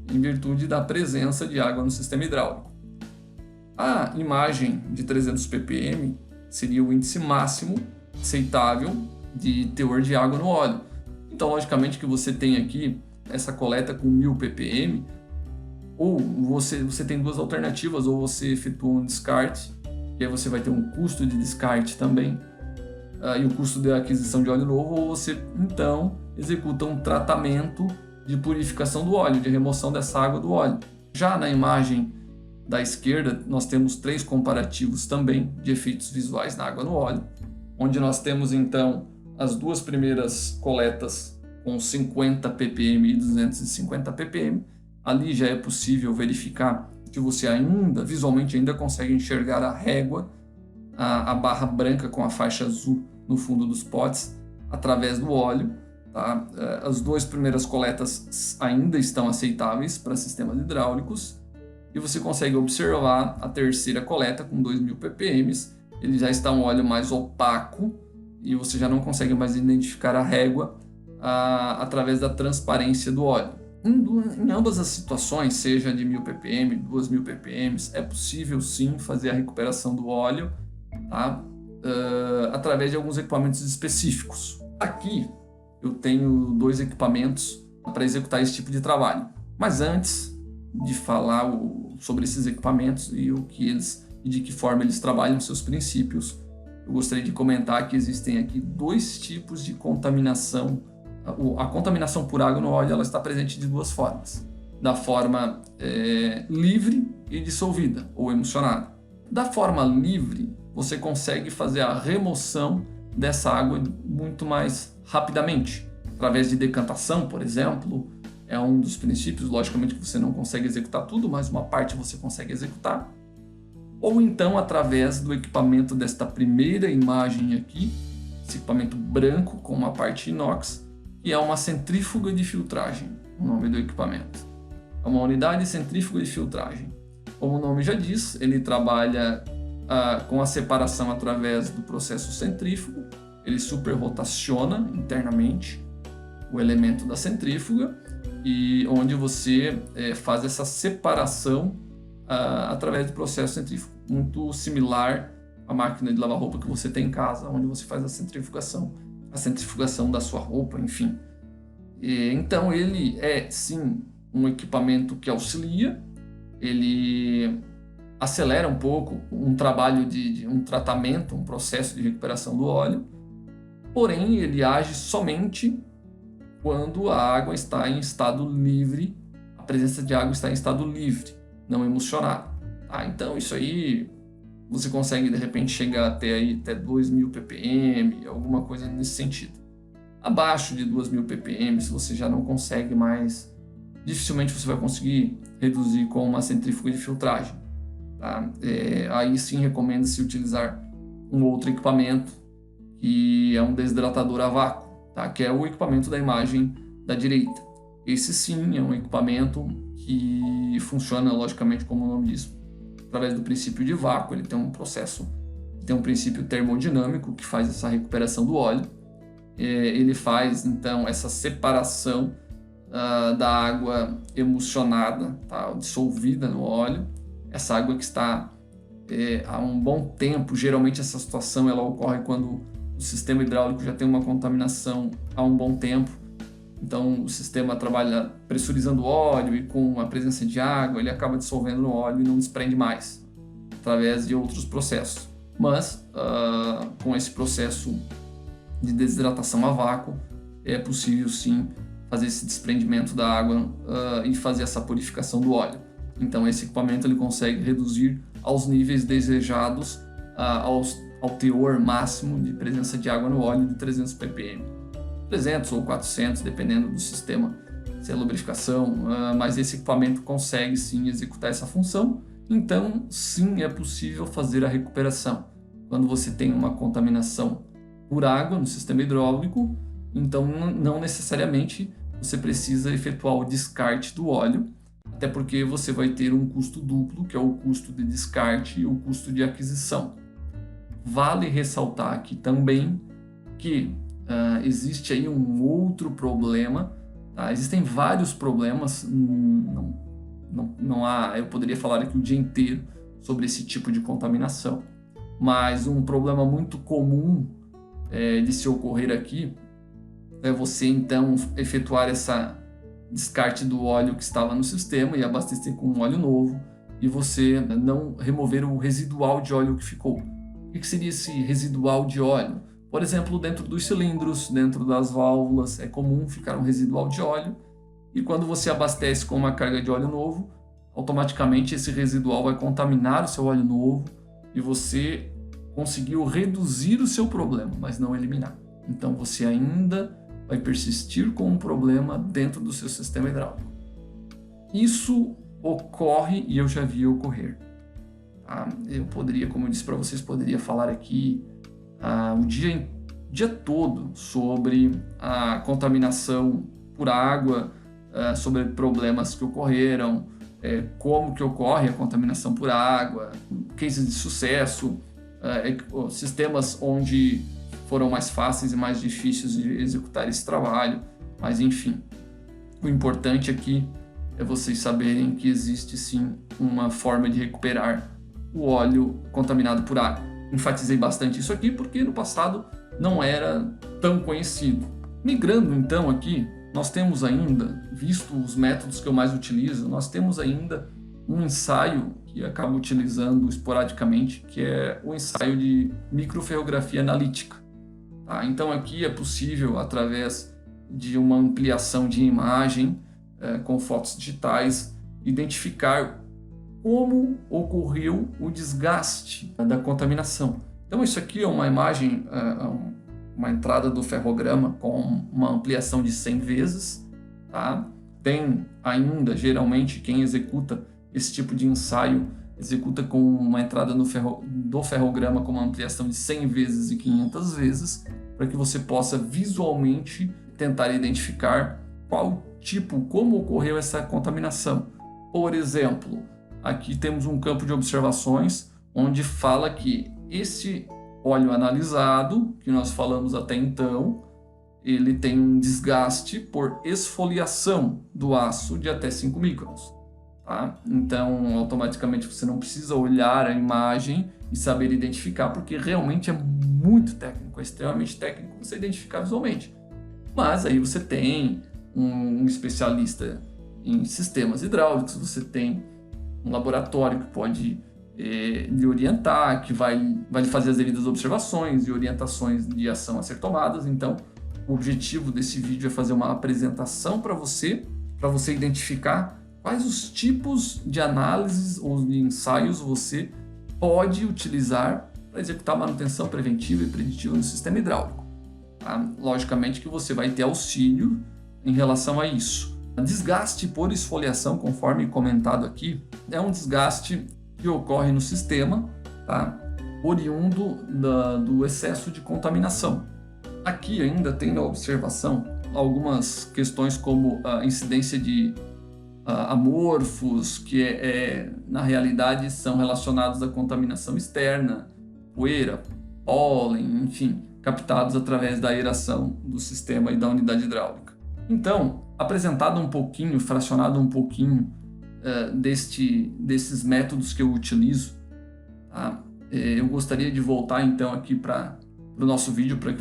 em virtude da presença de água no sistema hidráulico. A imagem de 300 ppm seria o índice máximo aceitável de teor de água no óleo. Então, logicamente que você tem aqui essa coleta com 1000 ppm, ou você tem duas alternativas, ou você efetua um descarte, e aí você vai ter um custo de descarte também, e o custo de aquisição de óleo novo, ou você então executa um tratamento de purificação do óleo, de remoção dessa água do óleo. Já na imagem da esquerda, nós temos 3 comparativos também de efeitos visuais na água no óleo, onde nós temos então as duas primeiras coletas com 50 ppm e 250 ppm. Ali já é possível verificar que você visualmente ainda consegue enxergar a régua, a barra branca com a faixa azul no fundo dos potes, através do óleo. Tá? As duas primeiras coletas ainda estão aceitáveis para sistemas hidráulicos, e você consegue observar a terceira coleta com 2000 ppm. Ele já está um óleo mais opaco e você já não consegue mais identificar a régua através da transparência do óleo. Em ambas as situações, seja de 1000 ppm, 2000 ppm, é possível sim fazer a recuperação do óleo, tá? Através de alguns equipamentos específicos. Aqui eu tenho 2 equipamentos para executar esse tipo de trabalho. Mas antes de falar sobre esses equipamentos e de que forma eles trabalham, seus princípios, eu gostaria de comentar que existem aqui 2 tipos de contaminação. A contaminação por água no óleo ela está presente de 2 formas. Da forma livre e dissolvida, ou emulsionada. Da forma livre, você consegue fazer a remoção dessa água muito mais rapidamente. Através de decantação, por exemplo, é um dos princípios. Logicamente que você não consegue executar tudo, mas uma parte você consegue executar. Ou então através do equipamento desta primeira imagem aqui, esse equipamento branco com uma parte inox, que é uma centrífuga de filtragem, o nome do equipamento. É uma unidade centrífuga de filtragem. Como o nome já diz, ele trabalha com a separação através do processo centrífugo. Ele superrotaciona internamente o elemento da centrífuga, e onde você faz essa separação através do processo centrífugo, muito similar à máquina de lavar roupa que você tem em casa, onde você faz a centrifugação da sua roupa, enfim. Então ele é sim um equipamento que auxilia, ele acelera um pouco um trabalho de um tratamento, um processo de recuperação do óleo, porém ele age somente quando a água está em estado livre, a presença de água está em estado livre, não emulsionado. Então isso aí você consegue de repente chegar até 2.000 ppm, alguma coisa nesse sentido. Abaixo de 2.000 ppm, se você já não consegue mais, dificilmente você vai conseguir reduzir com uma centrífuga de filtragem. Tá? Aí sim recomenda-se utilizar um outro equipamento, que é um desidratador a vácuo, tá? Que é o equipamento da imagem da direita. Esse sim é um equipamento que funciona, logicamente, como o nome diz, através do princípio de vácuo. Ele tem um processo, tem um princípio termodinâmico que faz essa recuperação do óleo. Ele faz, então, essa separação da água emulsionada, tá? Dissolvida no óleo. Essa água que está há um bom tempo, geralmente essa situação ela ocorre quando o sistema hidráulico já tem uma contaminação há um bom tempo. Então o sistema trabalha pressurizando o óleo e com a presença de água ele acaba dissolvendo no óleo e não desprende mais, através de outros processos. Mas com esse processo de desidratação a vácuo é possível sim fazer esse desprendimento da água e fazer essa purificação do óleo. Então esse equipamento ele consegue reduzir aos níveis desejados ao teor máximo de presença de água no óleo de 300 ppm. 300 ou 400, dependendo do sistema, se é lubrificação, mas esse equipamento consegue sim executar essa função. Então sim é possível fazer a recuperação. Quando você tem uma contaminação por água no sistema hidráulico, então não necessariamente você precisa efetuar o descarte do óleo, até porque você vai ter um custo duplo, que é o custo de descarte e o custo de aquisição. Vale ressaltar aqui também que existe aí um outro problema, tá? Existem vários problemas, não há, eu poderia falar aqui o dia inteiro sobre esse tipo de contaminação, mas um problema muito comum de se ocorrer aqui é você então efetuar essa descarte do óleo que estava no sistema e abastecer com um óleo novo e você não remover o residual de óleo que ficou. O que seria esse residual de óleo? Por exemplo, dentro dos cilindros, dentro das válvulas, é comum ficar um residual de óleo e quando você abastece com uma carga de óleo novo, automaticamente esse residual vai contaminar o seu óleo novo e você conseguiu reduzir o seu problema, mas não eliminar. Então você ainda vai persistir com um problema dentro do seu sistema hidráulico. Isso ocorre e eu já vi ocorrer. Tá? Eu poderia, como eu disse para vocês, poderia falar aqui o dia todo sobre a contaminação por água, sobre problemas que ocorreram, como que ocorre a contaminação por água, cases de sucesso, sistemas onde foram mais fáceis e mais difíceis de executar esse trabalho, mas enfim, o importante aqui é vocês saberem que existe sim uma forma de recuperar o óleo contaminado por água. Enfatizei bastante isso aqui porque no passado não era tão conhecido. Migrando então aqui, nós temos ainda, visto os métodos que eu mais utilizo, nós temos ainda um ensaio que acabo utilizando esporadicamente, que é o ensaio de microferrografia analítica. Tá? Então aqui é possível, através de uma ampliação de imagem com fotos digitais, identificar como ocorreu o desgaste da contaminação. Então isso aqui é uma imagem, uma entrada do ferrograma com uma ampliação de 100 vezes. Tá? Tem ainda, geralmente, quem executa esse tipo de ensaio executa com uma entrada do ferrograma com uma ampliação de 100 vezes e 500 vezes, para que você possa visualmente tentar identificar como ocorreu essa contaminação. Por exemplo, aqui temos um campo de observações onde fala que esse óleo analisado, que nós falamos até então, ele tem um desgaste por esfoliação do aço de até 5 microns. Tá? Então, automaticamente você não precisa olhar a imagem e saber identificar, porque realmente é muito técnico, é extremamente técnico você identificar visualmente. Mas aí você tem um especialista em sistemas hidráulicos, você tem um laboratório que pode lhe orientar, que vai lhe fazer as devidas observações e orientações de ação a ser tomadas. Então, o objetivo desse vídeo é fazer uma apresentação para você identificar quais os tipos de análises ou de ensaios você pode utilizar para executar manutenção preventiva e preditiva no sistema hidráulico. Tá? Logicamente que você vai ter auxílio em relação a isso. Desgaste por esfoliação, conforme comentado aqui, é um desgaste que ocorre no sistema, tá? Oriundo do excesso de contaminação. Aqui ainda tem na observação algumas questões como a incidência de amorfos, que na realidade são relacionados à contaminação externa, poeira, pólen, enfim, captados através da aeração do sistema e da unidade hidráulica. Então, apresentado um pouquinho, fracionado um pouquinho desses métodos que eu utilizo, tá? Eu gostaria de voltar então aqui para o nosso vídeo para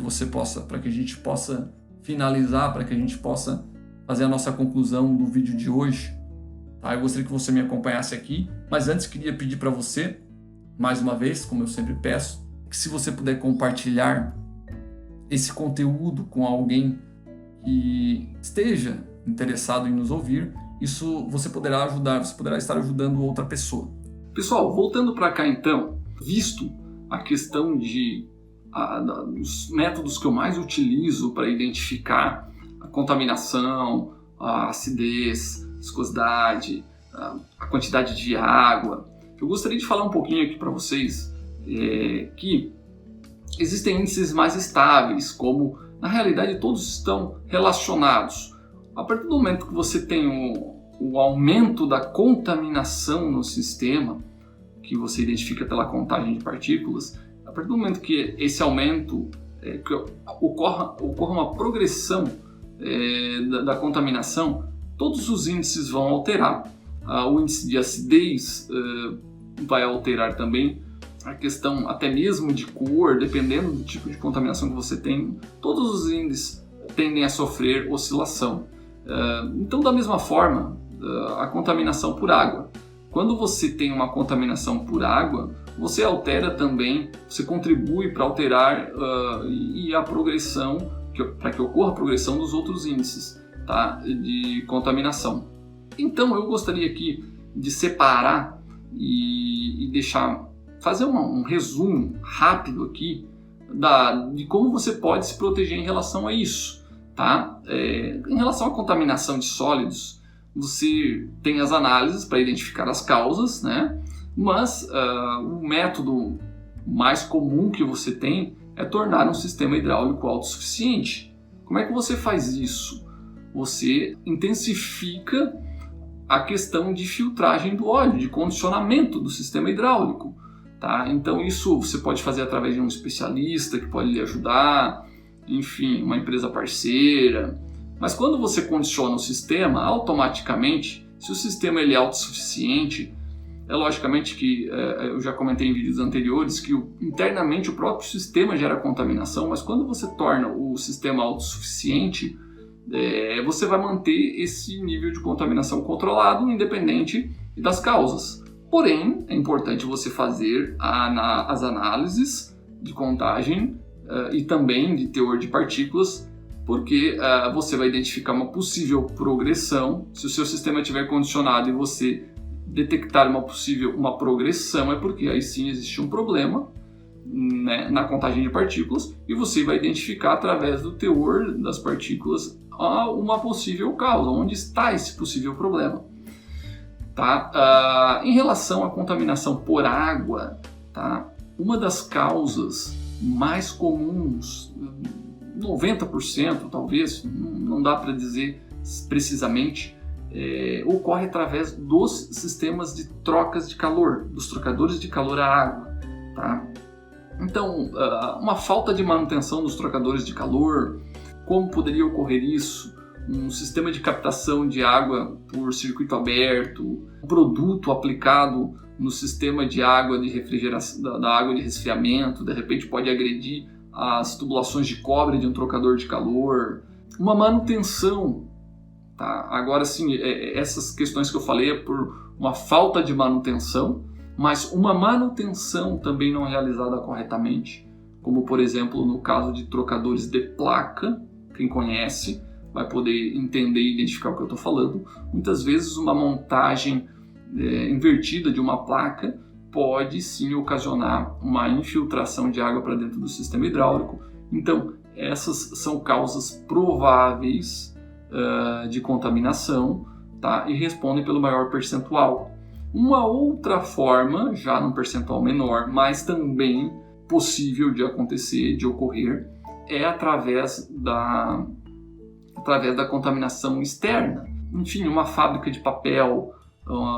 que a gente possa finalizar, para que a gente possa fazer a nossa conclusão do vídeo de hoje. Tá? Eu gostaria que você me acompanhasse aqui, mas antes queria pedir para você, mais uma vez, como eu sempre peço, que se você puder compartilhar esse conteúdo com alguém que esteja interessado em nos ouvir, isso você poderá estar ajudando outra pessoa. Pessoal, voltando para cá então, visto a questão dos métodos que eu mais utilizo para identificar a contaminação, a acidez, a viscosidade, a quantidade de água, eu gostaria de falar um pouquinho aqui para vocês que existem índices mais estáveis, como na realidade todos estão relacionados. A partir do momento que você tem o aumento da contaminação no sistema, que você identifica pela contagem de partículas, a partir do momento que esse aumento, que ocorra uma progressão da contaminação, todos os índices vão alterar. O índice de acidez vai alterar também, a questão até mesmo de cor, dependendo do tipo de contaminação que você tem, todos os índices tendem a sofrer oscilação. Então, da mesma forma, a contaminação por água. Quando você tem uma contaminação por água, você altera também, você contribui para alterar a progressão, para que ocorra a progressão dos outros índices, tá, de contaminação. Então, eu gostaria aqui de separar e fazer um resumo rápido aqui de como você pode se proteger em relação a isso. Tá? Em relação à contaminação de sólidos, você tem as análises para identificar as causas, né? Mas o método mais comum que você tem é tornar um sistema hidráulico autossuficiente. Como é que você faz isso? Você intensifica a questão de filtragem do óleo, de condicionamento do sistema hidráulico. Tá? Então isso você pode fazer através de um especialista que pode lhe ajudar, enfim, uma empresa parceira. Mas quando você condiciona o sistema, automaticamente, se o sistema ele é autossuficiente, logicamente que eu já comentei em vídeos anteriores que internamente o próprio sistema gera contaminação, mas quando você torna o sistema autossuficiente, você vai manter esse nível de contaminação controlado, independente das causas. Porém, é importante você fazer as análises de contagem e também de teor de partículas, porque você vai identificar uma possível progressão. Se o seu sistema estiver condicionado e você detectar uma progressão, é porque aí sim existe um problema, né, na contagem de partículas, e você vai identificar através do teor das partículas uma possível causa, onde está esse possível problema. Tá? Em relação à contaminação por água, tá? Uma das causas mais comuns, 90% talvez, não dá para dizer precisamente, ocorre através dos sistemas de trocas de calor, dos trocadores de calor à água. Tá? Então, uma falta de manutenção dos trocadores de calor, como poderia ocorrer isso? Um sistema de captação de água por circuito aberto, um produto aplicado no sistema de água de refrigeração, da água de resfriamento, de repente pode agredir as tubulações de cobre de um trocador de calor, uma manutenção. Tá? Agora sim, essas questões que eu falei é por uma falta de manutenção, mas uma manutenção também não realizada corretamente, como por exemplo no caso de trocadores de placa, quem conhece vai poder entender e identificar o que eu estou falando. Muitas vezes uma montagem invertida de uma placa pode sim ocasionar uma infiltração de água para dentro do sistema hidráulico. Então, essas são causas prováveis de contaminação, tá? E respondem pelo maior percentual. Uma outra forma, já num percentual menor, mas também possível de acontecer, de ocorrer, é através da contaminação externa. Enfim, uma fábrica de papel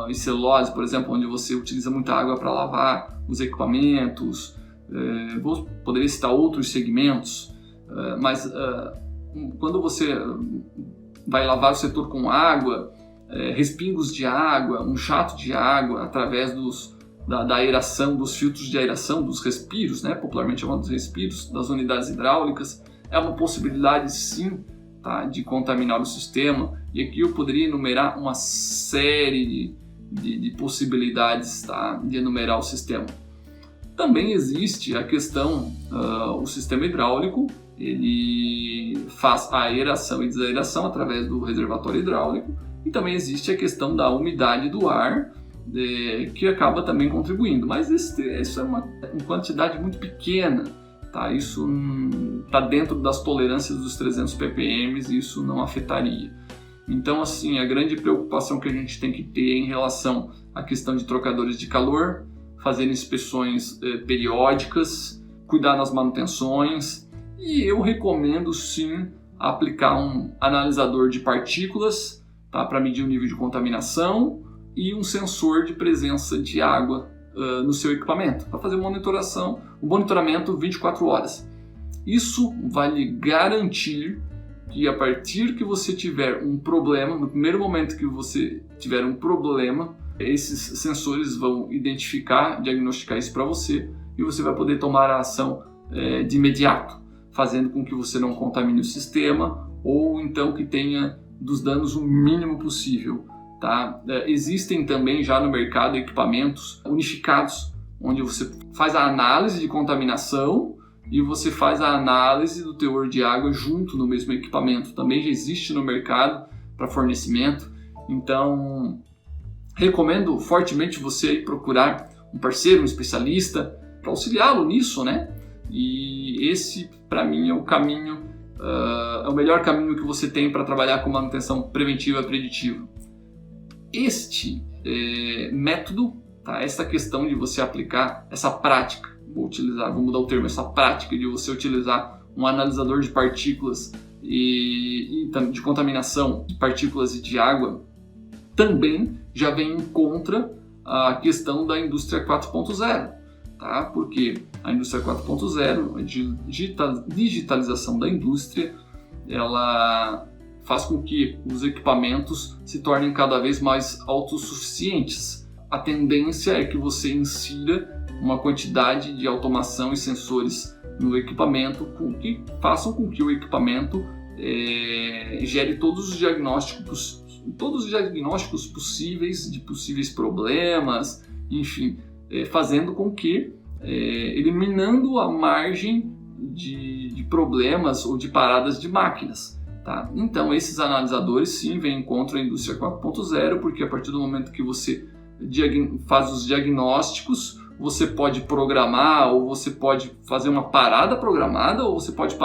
e celulose, por exemplo, onde você utiliza muita água para lavar os equipamentos. Poderia citar outros segmentos, mas quando você vai lavar o setor com água, respingos de água, um jato de água através da aeração, dos filtros de aeração, dos respiros, né, popularmente chamados respiros, das unidades hidráulicas, é uma possibilidade sim, tá, de contaminar o sistema. E aqui eu poderia enumerar uma série de possibilidades, tá, de enumerar o sistema. Também existe a questão, o sistema hidráulico, ele faz a aeração e desaeração através do reservatório hidráulico, e também existe a questão da umidade do ar, que acaba também contribuindo, mas isso é uma quantidade muito pequena, tá? Isso está dentro das tolerâncias dos 300 ppm e isso não afetaria. Então, assim, a grande preocupação que a gente tem que ter em relação à questão de trocadores de calor, fazer inspeções periódicas, cuidar nas manutenções, e eu recomendo sim aplicar um analisador de partículas, tá, para medir o nível de contaminação, e um sensor de presença de água no seu equipamento, para fazer o monitoramento 24 horas. Isso vai lhe garantir que a partir que você tiver um problema, no primeiro momento que você tiver um problema, esses sensores vão identificar, diagnosticar isso para você, e você vai poder tomar a ação de imediato, fazendo com que você não contamine o sistema, ou então que tenha dos danos o mínimo possível. Tá? Existem também já no mercado equipamentos unificados, onde você faz a análise de contaminação e você faz a análise do teor de água junto no mesmo equipamento. Também já existe no mercado para fornecimento. Então, recomendo fortemente você aí procurar um parceiro, um especialista, para auxiliá-lo nisso, né? E esse, para mim, é o caminho, é o melhor caminho que você tem para trabalhar com manutenção preventiva e preditiva. Este método, tá? Essa questão de você aplicar essa prática, vou mudar o termo, essa prática de você utilizar um analisador de partículas e de contaminação de partículas e de água, também já vem contra a questão da indústria 4.0, tá? Porque a indústria 4.0, a digitalização da indústria, ela faz com que os equipamentos se tornem cada vez mais autossuficientes. A tendência é que você insira uma quantidade de automação e sensores no equipamento que façam com que o equipamento gere todos os diagnósticos possíveis de possíveis problemas, enfim, fazendo com que, eliminando a margem de problemas ou de paradas de máquinas. Tá? Então, esses analisadores sim vêm contra a indústria 4.0, porque a partir do momento que você faz os diagnósticos, você pode programar, ou você pode fazer uma parada programada, ou você pode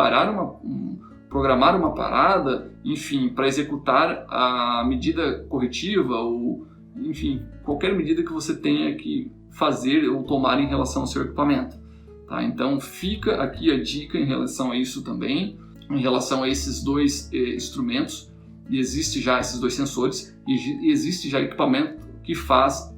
programar uma parada, enfim, para executar a medida corretiva, ou enfim, qualquer medida que você tenha que fazer ou tomar em relação ao seu equipamento. Tá? Então, fica aqui a dica em relação a isso também. Em relação a esses dois instrumentos, e existe já esses dois sensores, e existe já equipamento que faz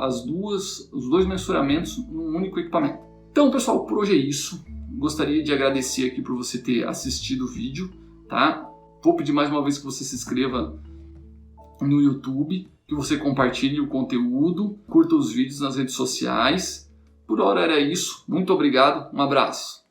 os dois mensuramentos num único equipamento. Então, pessoal, por hoje é isso. Gostaria de agradecer aqui por você ter assistido o vídeo, tá? Vou pedir mais uma vez que você se inscreva no YouTube, que você compartilhe o conteúdo, curta os vídeos nas redes sociais. Por hora era isso. Muito obrigado, um abraço.